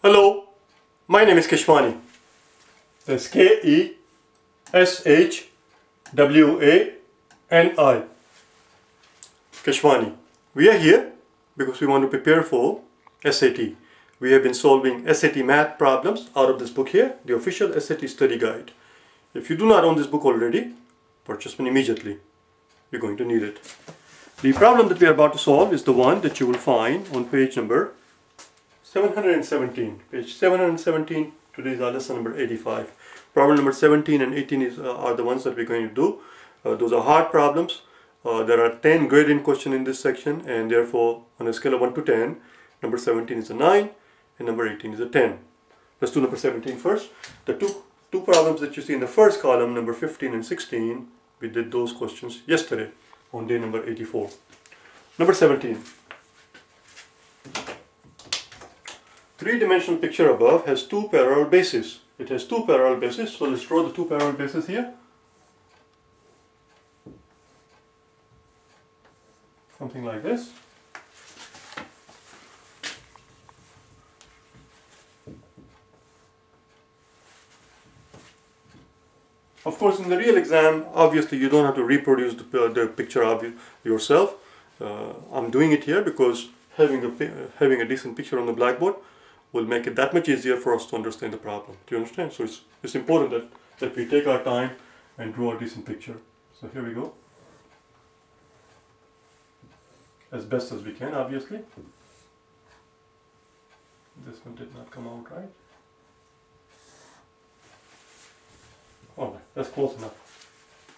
Hello, my name is Keshwani. That's Keshwani. Keshwani. We are here because we want to prepare for SAT. We have been solving SAT math problems out of this book here, the official SAT study guide. If you do not own this book already, purchase one immediately. You're going to need it. The problem that we are about to solve is the one that you will find on page number 717. Page 717, today's our lesson number 85. Problem number 17 and 18 are the ones that we're going to do. Those are hard problems. There are 10 gradient questions in this section, and therefore on a scale of 1 to 10, number 17 is a 9 and number 18 is a 10. Let's do number 17 first. The two problems that you see in the first column, number 15 and 16, we did those questions yesterday on day number 84. Number 17. Three-dimensional picture above has two parallel bases. It has two parallel bases, so let's draw the two parallel bases here. Something like this. Of course, in the real exam, obviously you don't have to reproduce the picture of yourself. I'm doing it here because having a decent picture on the blackboard will make it that much easier for us to understand the problem. Do you understand? So it's important that we take our time and draw a decent picture. So here we go. As best as we can, obviously. This one did not come out right. Alright, that's close enough.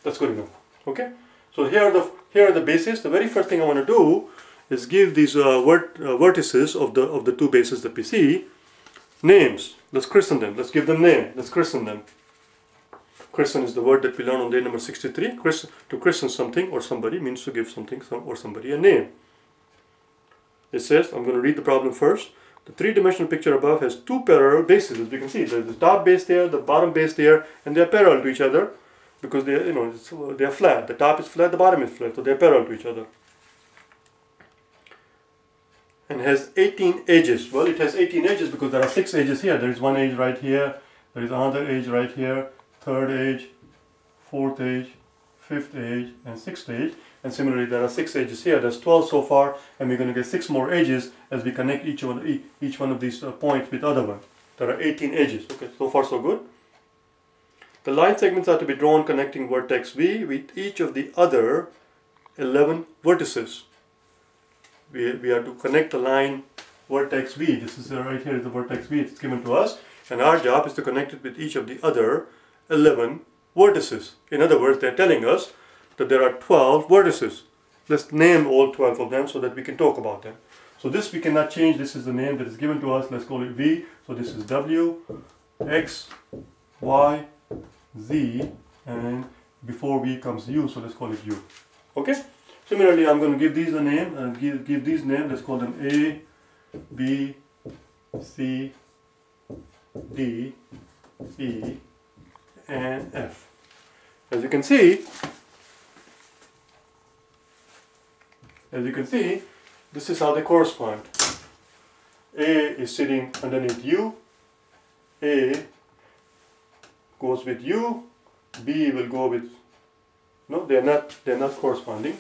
That's good enough. Okay? So here are the bases. The very first thing I want to do is give these vertices of the two bases that we see names. Let's christen them. Let's give them name. Let's christen them. Christen is the word that we learned on day number 63. To christen something or somebody means to give something or somebody a name. It says, I'm going to read the problem first. The three-dimensional picture above has two parallel bases. As you can see, there's the top base there, the bottom base there, and they're parallel to each other because they're flat. The top is flat, the bottom is flat, so they're parallel to each other. And has 18 edges. Well, it has 18 edges because there are 6 edges here. There is one edge right here, there is another edge right here, third edge, fourth edge, fifth edge, and sixth edge. And similarly, there are 6 edges here. There's 12 so far, and we're going to get 6 more edges as we connect each one of these points with the other one. There are 18 edges. Okay, so far so good. The line segments are to be drawn connecting vertex V with each of the other 11 vertices. We are to connect the line vertex V. This is right here is the vertex V. It's given to us, and our job is to connect it with each of the other 11 vertices. In other words, they're telling us that there are 12 vertices. Let's name all 12 of them so that we can talk about them. So this we cannot change. This is the name that is given to us. Let's call it V. So this is W, X, Y, Z, and before V comes U, so let's call it U. Okay? Similarly, I'm going to give these a name and give these names. Let's call them A, B, C, D, E, and F. As you can see, this is how they correspond. A is sitting underneath U. A goes with U. B will go with. No, they're not corresponding.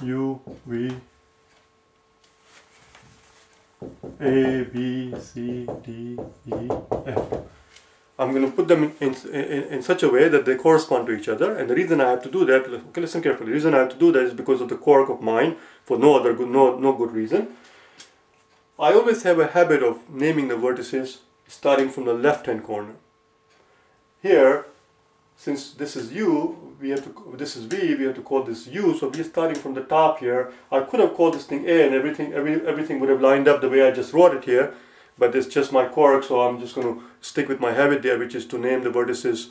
U, V, A, B, C, D, E, F. I'm going to put them in such a way that they correspond to each other, and the reason I have to do that, okay, listen carefully, the reason I have to do that is because of the quirk of mine, for no good reason. I always have a habit of naming the vertices starting from the left hand corner. Here, since this is U, this is V, we have to call this U, so we're starting from the top here. I could have called this thing A and everything would have lined up the way I just wrote it here, but it's just my quirk, so I'm just going to stick with my habit there, which is to name the vertices,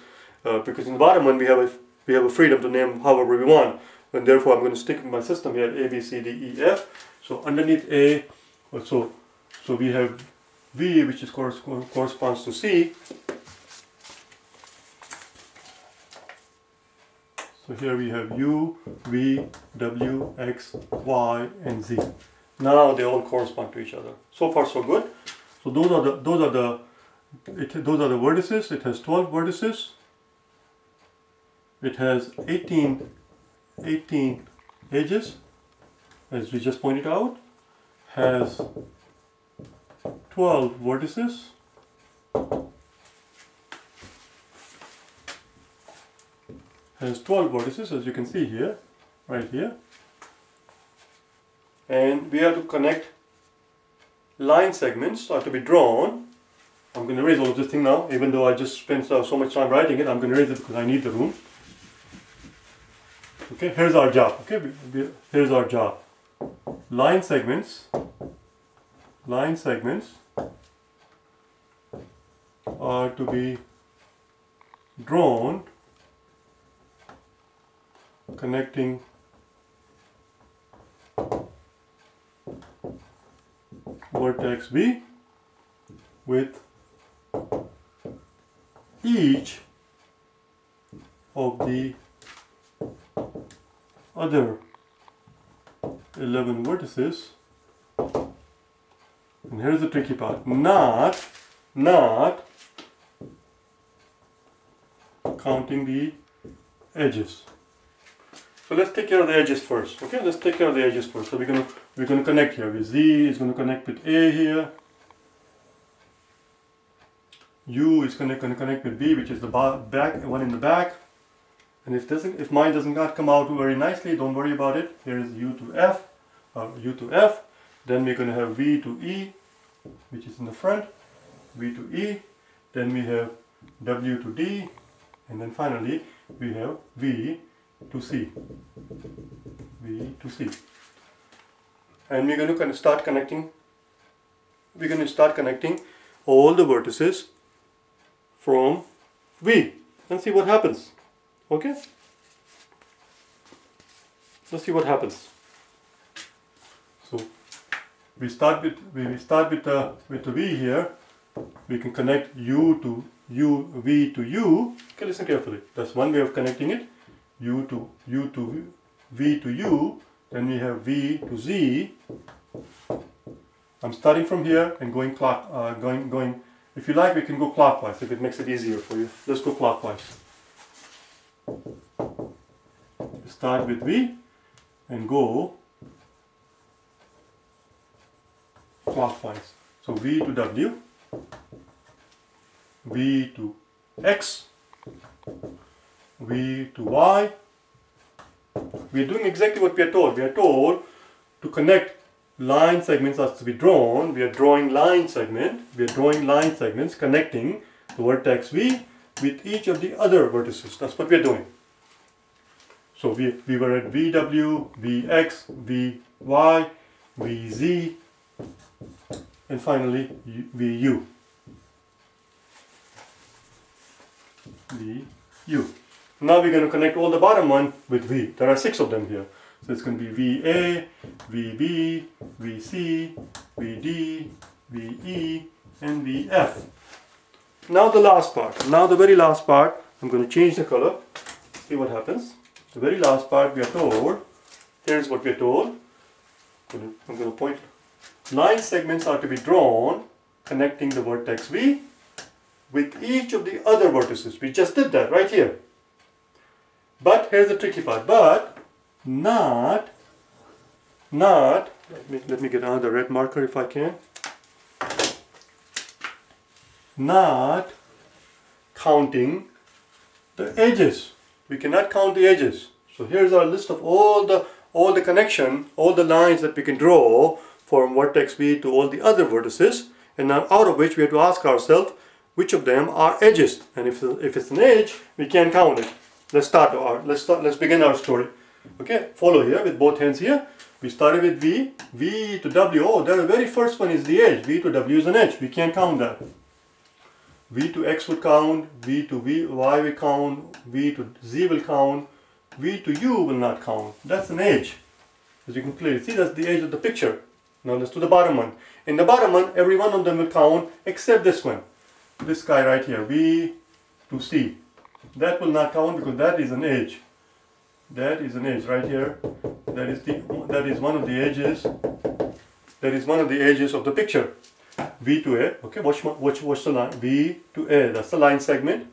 because in the bottom one we have a freedom to name however we want, and therefore I'm going to stick with my system here, A, B, C, D, E, F. So underneath A, so we have V, which is corresponds to C. So here we have U, V, W, X, Y, and Z. Now they all correspond to each other. So far so good. So those are the vertices. It has 12 vertices. It has 18 edges, as we just pointed out. Has 12 vertices. Has 12 vertices, as you can see here, right here. And we have to connect line segments are to be drawn. I'm going to erase all of this thing now, even though I just spent so much time writing it. I'm going to erase it because I need the room. Okay, here's our job. Okay, here's our job. Line segments are to be drawn connecting vertex B with each of the other 11 vertices. And here's the tricky part, not counting the edges. So let's take care of the edges first. Okay, let's take care of the edges first. So we're gonna connect here. With Z is gonna connect with A here. U is gonna connect with B, which is the back one in the back. And if mine does not come out very nicely, don't worry about it. Here is U to F, U to F. Then we're gonna have V to E, which is in the front. V to E. Then we have W to D, and then finally we have V to C. V to C. And we're going to start connecting. We're going to start connecting all the vertices from V and see what happens. Okay? Let's see what happens. So we start with the V here. We can connect U to U, V to U. Okay, listen carefully. That's one way of connecting it. U to V to U, then we have V to Z. I'm starting from here and going going. If you like, we can go clockwise if it makes it easier for you. Let's go clockwise. Start with V and go clockwise. So V to W, V to X, V to Y. We are doing exactly what we are told. We are told to connect line segments as to be drawn. We are drawing line segment. We are drawing line segments connecting the vertex V with each of the other vertices. That's what we are doing. So we were at VW, VX, VY, VZ, and finally VU. VU. Now we're going to connect all the bottom one with V. There are 6 of them here. So it's going to be VA, VB, VC, VD, VE, and VF. Now the last part. Now the very last part, I'm going to change the color. See what happens. The very last part we are told, here's what we are told. I'm going to point. Line segments are to be drawn connecting the vertex V with each of the other vertices. We just did that right here. But here's the tricky part. But not, let me get another red marker if I can. Not counting the edges. We cannot count the edges. So here's our list of all the connection, all the lines that we can draw from vertex V to all the other vertices. And now out of which we have to ask ourselves which of them are edges. And if it's an edge, we can't count it. Let's begin our story. Okay, follow here with both hands here. We started with V, V to W. Oh, the very first one is the edge. V to W is an edge. We can't count that. V to X would count, V to Y will count, V to Z will count, V to U will not count. That's an edge. As you can clearly see, that's the edge of the picture. Now let's do the bottom one. In the bottom one, every one of them will count except this one. This guy right here, V to C. That will not count because that is an edge. That is an edge right here. That is one of the edges. That is one of the edges of the picture. V to A. Okay, watch the line. V to A. That's the line segment.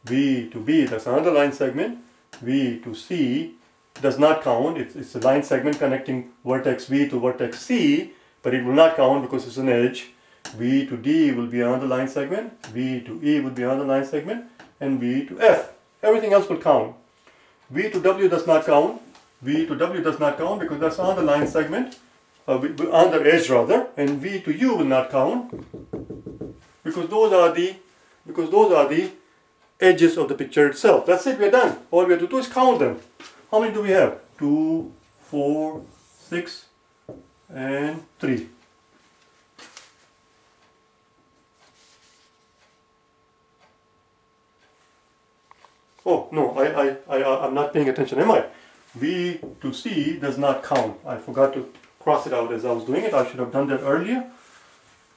V to B. That's another line segment. V to C does not count. It's a line segment connecting vertex V to vertex C, but it will not count because it's an edge. V to D will be another line segment. V to E will be another line segment, and V to F. Everything else will count. V to W does not count. V to W does not count because that's another line segment, another edge rather, and V to U will not count because those are the edges of the picture itself. That's it, we're done. All we have to do is count them. How many do we have? 2, 4, 6, and 3. Oh, no, I'm not paying attention, am I? V to C does not count. I forgot to cross it out as I was doing it. I should have done that earlier.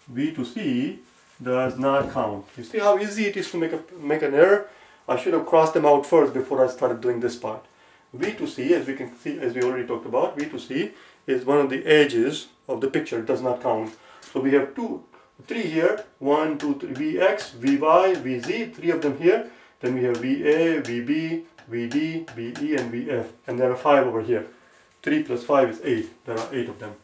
V to C does not count. You see how easy it is to make an error? I should have crossed them out first before I started doing this part. V to C, as we can see, as we already talked about, V to C is one of the edges of the picture. It does not count. So we have 3 here. 1, 2, 3. Vx, Vy, Vz. 3 of them here. Then we have VA, VB, VD, VE, and VF. And there are 5 over here. 3 plus 5 is 8. There are 8 of them.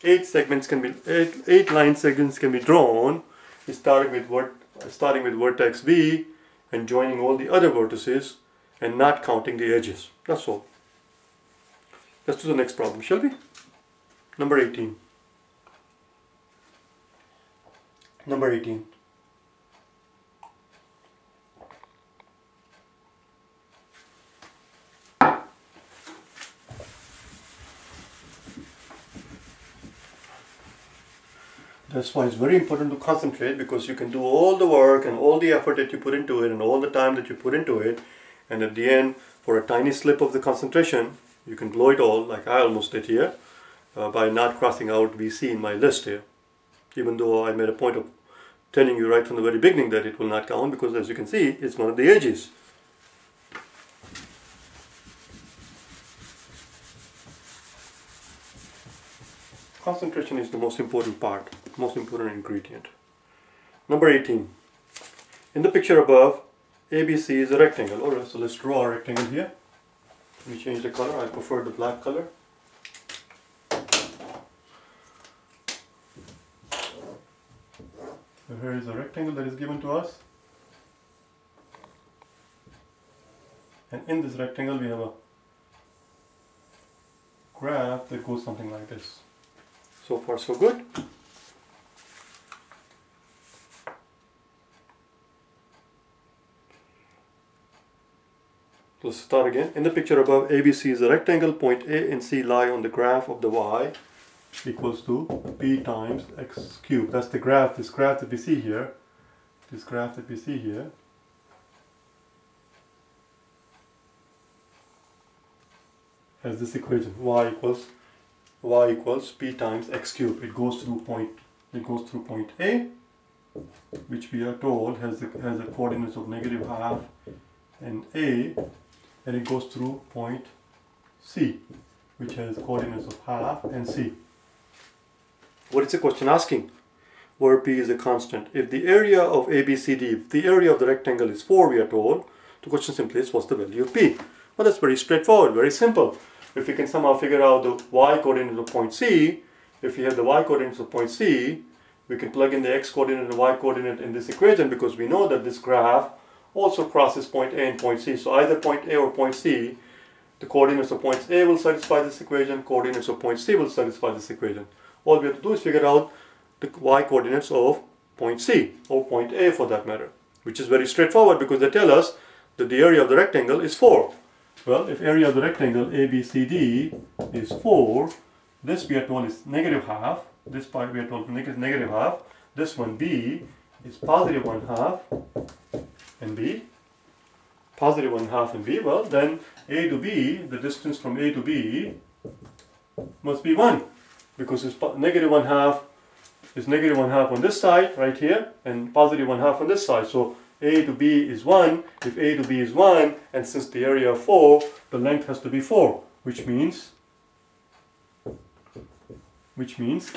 8 line segments can be drawn, starting with vertex V and joining all the other vertices and not counting the edges. That's all. Let's do the next problem, shall we? Number 18. Number 18. That's why it's very important to concentrate, because you can do all the work and all the effort that you put into it and all the time that you put into it, and at the end, for a tiny slip of the concentration, you can blow it all, like I almost did here, by not crossing out VC in my list here. Even though I made a point of telling you right from the very beginning that it will not count, because as you can see, it's one of the edges. Concentration is the most important part, most important ingredient. Number 18. In the picture above, ABC is a rectangle. Alright, so let's draw a rectangle here. Let me change the color. I prefer the black color. So here is a rectangle that is given to us. And in this rectangle we have a graph that goes something like this. So far so good. Let's start again. In the picture above, ABC is a rectangle. Point A and C lie on the graph of the y equals to p times x cubed. That's the graph, this graph that we see here. This graph that we see here. Has this equation, y equals p times x cubed. It goes through point A, which we are told has the coordinates of -½ and A, and it goes through point C, which has coordinates of ½ and C. What is the question asking? Where P is a constant. If the area of ABCD, if the area of the rectangle is 4, we are told, the question simply is what's the value of P? Well, that's very straightforward, very simple. If we can somehow figure out the y coordinate of point C, if we have the y coordinates of point C, we can plug in the x coordinate and the y coordinate in this equation, because we know that this graph also crosses point A and point C. So either point A or point C, the coordinates of points A will satisfy this equation, coordinates of point C will satisfy this equation. All we have to do is figure out the y coordinates of point C, or point A for that matter, which is very straightforward because they tell us that the area of the rectangle is 4. Well, if area of the rectangle ABCD is 4, this we are told is -½ this part we are told is -½ this one B is +1/2 and B, +1/2 and B, well then A to B, the distance from A to B must be 1, because it's -1/2 is -1/2 on this side right here and +1/2 on this side. So A to B is 1. If A to B is 1, and since the area of 4, the length has to be 4, which means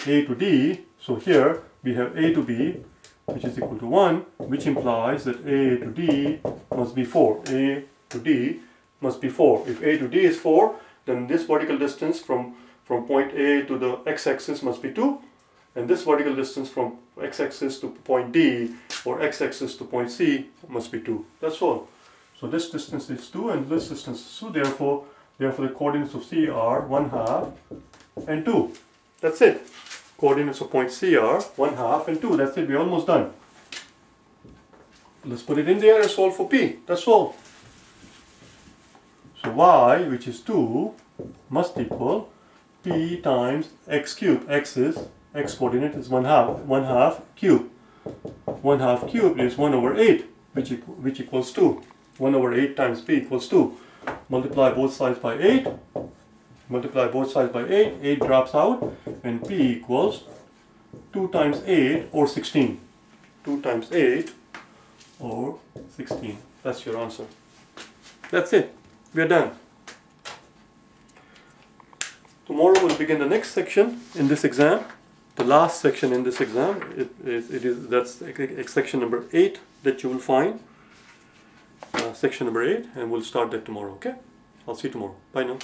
A to D. So here we have A to B, which is equal to 1, which implies that A to D must be 4. A to D must be 4. If A to D is 4, then this vertical distance from point A to the x-axis must be 2, and this vertical distance from x-axis to point D or x-axis to point C must be 2. That's all. So this distance is 2 and this distance is 2. Therefore the coordinates of C are 1/2 and 2. That's it. Coordinates of point C are 1/2 and 2. That's it. We're almost done. Let's put it in there and solve for P. That's all. So Y, which is 2, must equal P times x cubed. X coordinate is 1/2. 1/2 cubed. 1/2 cubed is 1/8, which equals 2. 1/8 times P equals 2. Multiply both sides by 8. Multiply both sides by 8. 8 drops out, and P equals 2 times 8 or 16. 2 times 8 or 16. That's your answer. That's it. We are done. Tomorrow we'll begin the next section in this exam. The last section in this exam. That's section number 8 that you will find. Section number 8, and we'll start that tomorrow. Okay? I'll see you tomorrow. Bye now.